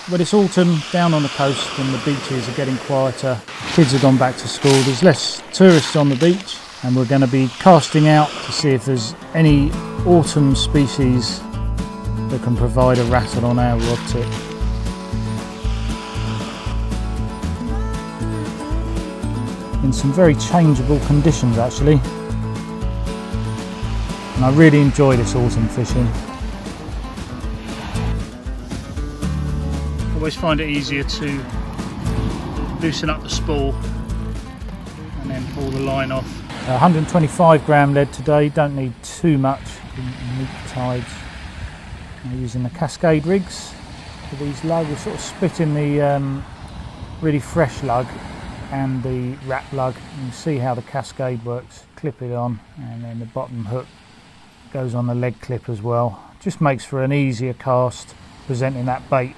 But it's autumn down on the coast and the beaches are getting quieter. Kids have gone back to school. There's less tourists on the beach, and we're going to be casting out to see if there's any autumn species that can provide a rattle on our rod tip. In some very changeable conditions actually, and I really enjoy this autumn fishing. Always find it easier to loosen up the spool and then pull the line off. 125 gram lead today, don't need too much to meet the tides. I'm using the cascade rigs for these lug. We're sort of splitting the really fresh lug and the wrap lug. You can see how the cascade works. Clip it on, and then the bottom hook goes on the leg clip as well. Just makes for an easier cast, presenting that bait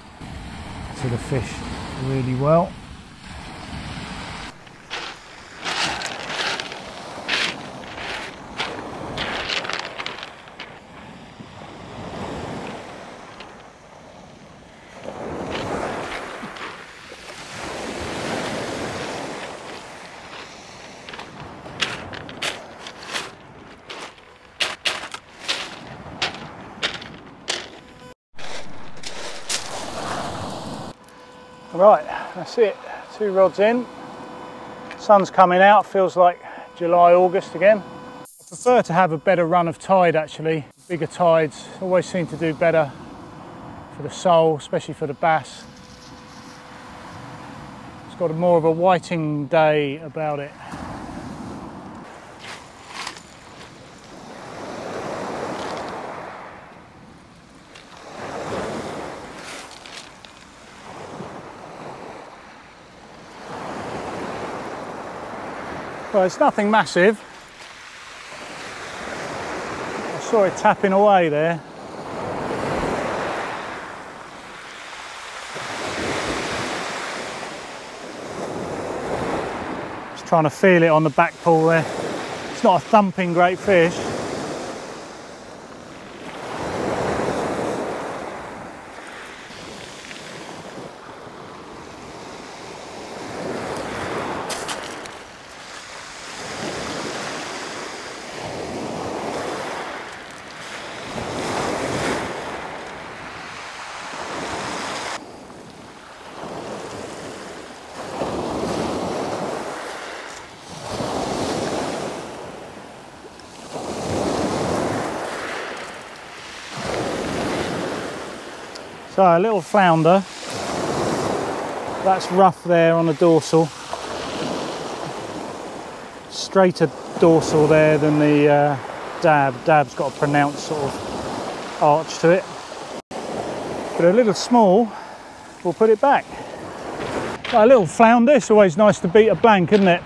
to the fish really well. Right, that's it, 2 rods in. Sun's coming out, feels like July, August again. I prefer to have a better run of tide actually. Bigger tides always seem to do better for the sole, especially for the bass. It's got more of a whiting day about it. Well, it's nothing massive. I saw it tapping away there. Just trying to feel it on the back pull there. It's not a thumping great fish. So a little flounder, that's rough there on the dorsal, straighter dorsal there than the dab. Dab's got a pronounced sort of arch to it, but a little small, we'll put it back. A little flounder, it's always nice to beat a blank, isn't it?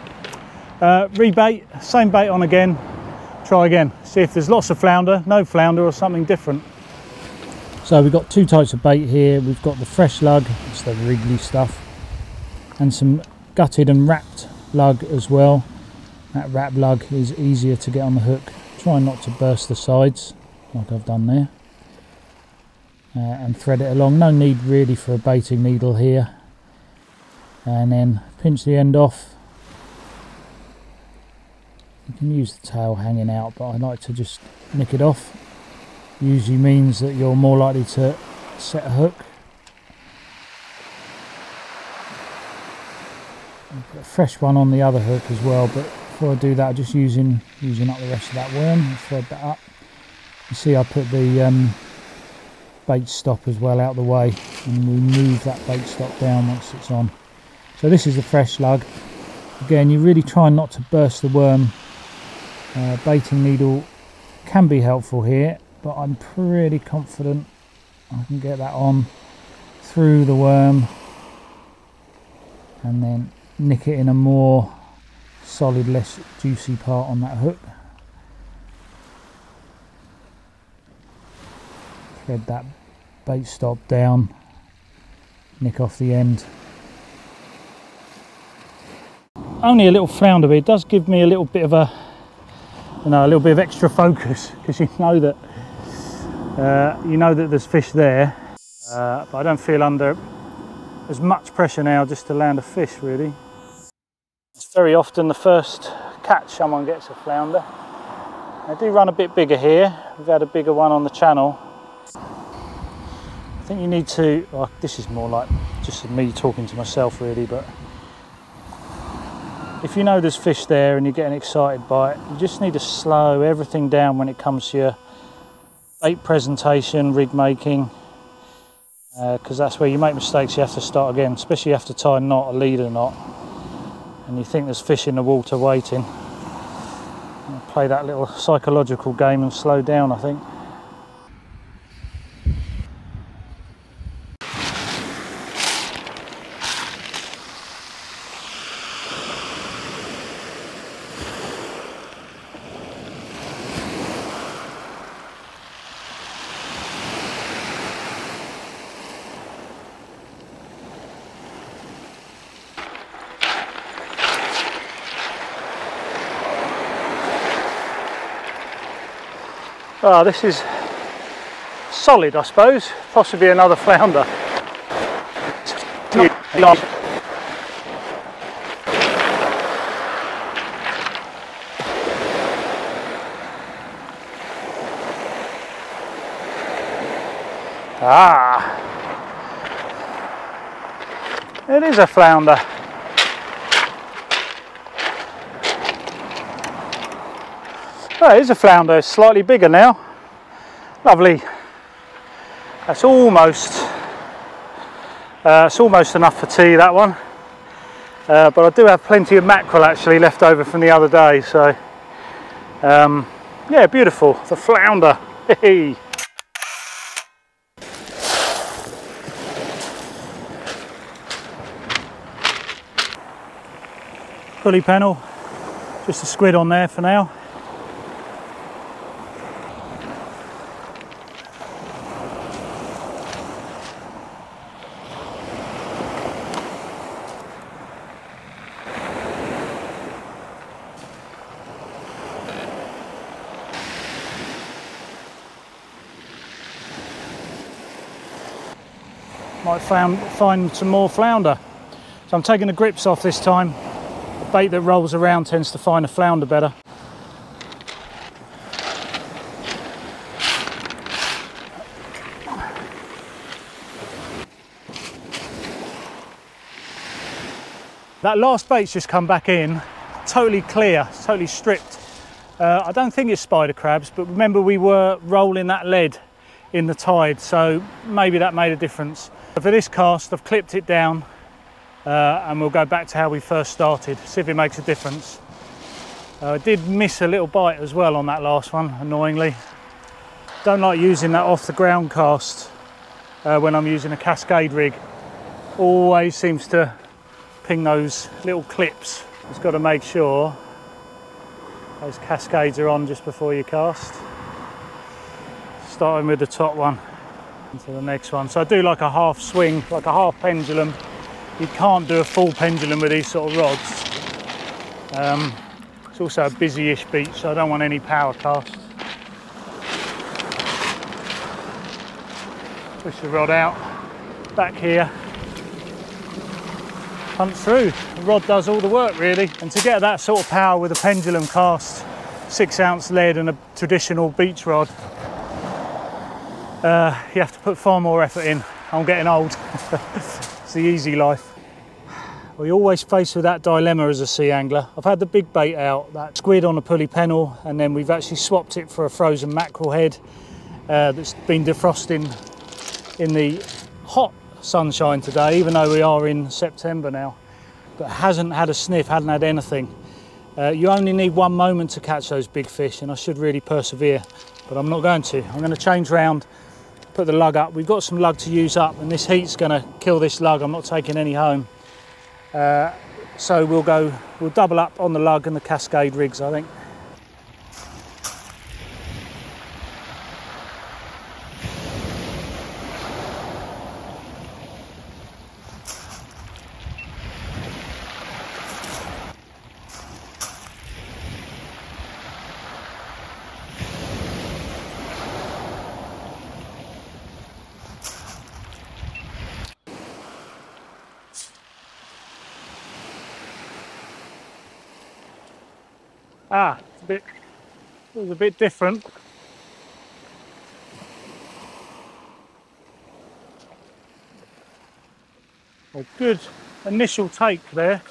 Rebait, same bait on again, try again, see if there's lots of flounder, no flounder or something different. So we've got 2 types of bait here. We've got the fresh lug, it's the wriggly stuff, and some gutted and wrapped lug as well. That wrap lug is easier to get on the hook. Try not to burst the sides like I've done there, and thread it along. No need really for a baiting needle here, and then pinch the end off. You can use the tail hanging out, but I like to just nick it off. Usually means that you're more likely to set a hook. I'll put a fresh one on the other hook as well, but before I do that, I'm just using up the rest of that worm. Thread that up. You see I put the bait stop as well out the way, and we move that bait stop down once it's on. So this is the fresh lug. Again, you really try not to burst the worm. Baiting needle can be helpful here, but I'm pretty confident I can get that on through the worm and then nick it in a more solid, less juicy part on that hook. Thread that bait stop down, nick off the end. Only a little flounder, but it does give me a little bit of a, a little bit of extra focus, because you know that there's fish there, but I don't feel under as much pressure now just to land a fish, really. It's very often the first catch someone gets a flounder. They do run a bit bigger here. We've had a bigger one on the channel. I think you need to, well, this is more like just me talking to myself really, but if you know there's fish there and you're getting excited by it, you just need to slow everything down when it comes to your bait presentation, rig making, because that's where you make mistakes. You have to start again, especially you have to tie a knot, a leader knot, and you think there's fish in the water waiting. I'll play that little psychological game and slow down, I think. Oh, this is solid, I suppose. Possibly another flounder. Ah, it is a flounder. Oh, it is a flounder. It's slightly bigger now. Lovely. That's almost enough for tea, that one. But I do have plenty of mackerel actually left over from the other day. So yeah, beautiful. The flounder. Hey. Pulley panel. Just a squid on there for now. Might find some more flounder. So I'm taking the grips off this time. The bait that rolls around tends to find a flounder better. That last bait's just come back in, totally clear, totally stripped. I don't think it's spider crabs, but remember we were rolling that lead in the tide, so maybe that made a difference. For this cast, I've clipped it down and we'll go back to how we first started, see if it makes a difference. I did miss a little bite as well on that last one, annoyingly. Don't like using that off the ground cast when I'm using a cascade rig. Always seems to ping those little clips. Just got to make sure those cascades are on just before you cast. Starting with the top one into the next one. So I do like a half swing, like a half pendulum. You can't do a full pendulum with these sort of rods. It's also a busy-ish beach, so I don't want any power cast. Push the rod out, back here, punch through. The rod does all the work really. And to get that sort of power with a pendulum cast, 6-ounce lead and a traditional beach rod, you have to put far more effort in. I'm getting old. It's the easy life. We always face with that dilemma as a sea angler. I've had the big bait out, that squid on a pulley pennel, and then we've actually swapped it for a frozen mackerel head that's been defrosting in the hot sunshine today, even though we are in September now, but hasn't had a sniff, hadn't had anything. You only need one moment to catch those big fish, and I should really persevere, but I'm not going to. I'm going to change round, put the lug up. We've got some lug to use up, and this heat's going to kill this lug. I'm not taking any home. So we'll double up on the lug and the cascade rigs, I think. Ah, it was a bit different. A good initial take there.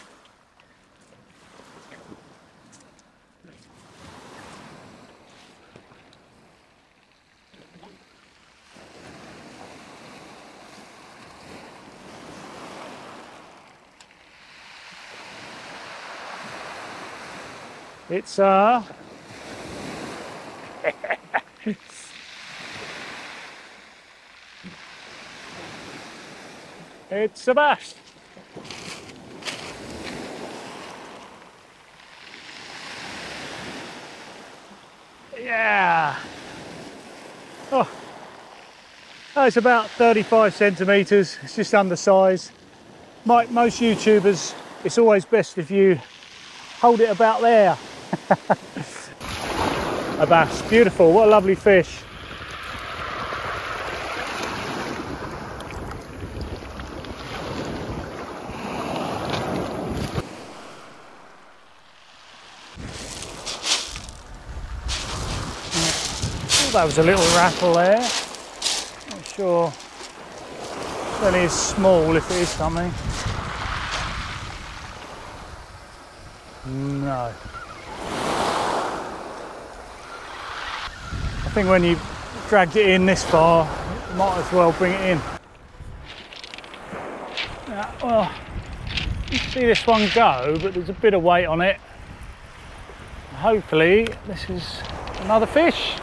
It's it's a bass. Yeah. Oh, it's about 35 centimetres. It's just undersized. Most YouTubers, it's always best if you hold it about there. A bass, beautiful. What a lovely fish. That was a little rattle there. Not sure. Certainly is small if it is something. No. I think when you've dragged it in this far, you might as well bring it in. Well, you can see this one go, but there's a bit of weight on it. Hopefully, this is another fish.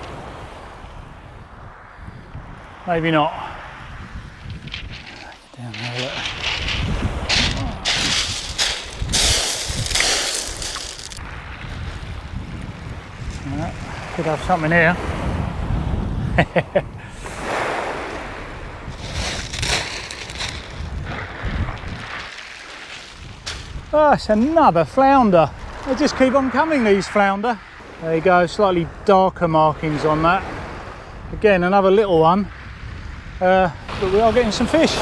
Maybe not. Down there, look. Could have something here. Oh, it's another flounder. They just keep on coming, these flounder. There you go, slightly darker markings on that. Again, another little one. But we are getting some fish.